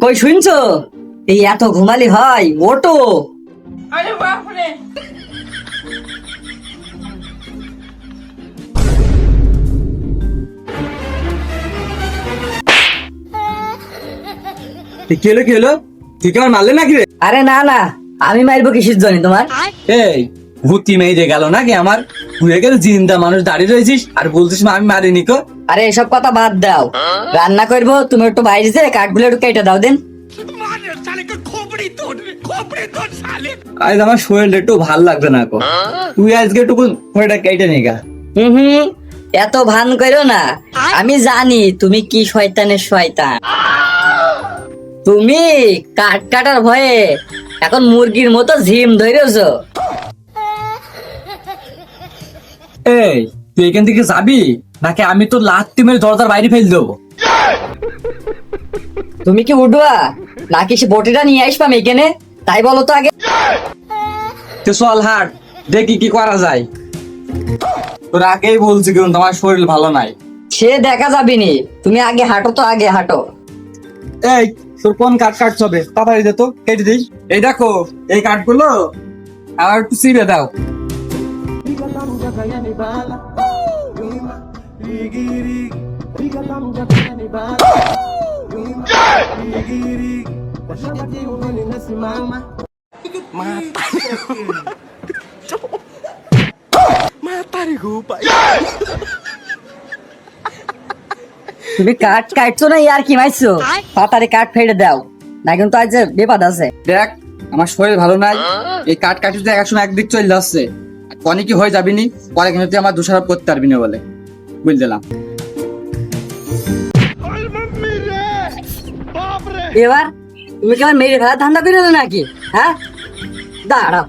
কই শুনছো? এই এত ঘুমালি হয়, ওটো। আরে বাপরে। কি হলো কি হলো? তুই কি আমার মারলে নাকি রে? আরে না না, আমি মারবো কিসের জন্য তোমার? এই ভূতি মেয়ে গেল নাকি আমার? তুই এখানে জিন্দা মানুষ দাঁড়িয়ে রয়েছিস আর বলছিস আমি মারিনি কো? আরে এসব কথা বাদ দাও, রান্না করবো, তুমি একটু বাইরে যে কাঠগুলো একটু কেটে দাও দেন। আজ আমার শরীরটা একটু ভাল লাগবে না কো। তুই আজকে একটু ওটা কেটে নে গা। হুম, এত ভান করো না, আমি জানি তুমি কি শয়তানের শয়তান। তুমি কাঠ কাটার ভয়ে এখন মুরগির মতো ঝিম ধরেছো। এই তুই এখান থেকে যাবি নাকি আমি তো লাত্তি মেরে দরজার বাইরে ফেল দেবো? তুমি কি উঠবা নাকি সে বটিটা নিয়ে আসবাম এখানে? তাই বলো তো আগে। তো চল হাট, দেখি কি করা যায়। তোর আগেই বলছি কিন্তু তোমার শরীর ভালো নাই। সে দেখা যাবে নি, তুমি আগে হাঁটো তো, আগে হাঁটো। এই তোর কোন কাঠ কাটছ হবে তাড়াতাড়ি দে তো, কেটে দিই। এই দেখো এই কাঠগুলো আর একটু চিড়ে দাও। তুমি কাঠ কাটছো না আর কি মাইছো? তাড়াতাড়ি কাঠ ফেলে দাও, না কিন্তু আজ যে বিপদ আছে। দেখ আমার শরীর ভালো নাই, এই কাঠ কাটিতে একসময় একদিক চলে যাচ্ছে, কনে কি হয়ে যাবি নি, পরে কিন্তু তুই আমার দোষারোপ করতে পারবি না বলে বুঝ দিলাম। এবার তুমি কি আমার মেরে ফেলা ধান্দা করে নাকি? হ্যাঁ, দাঁড়াও।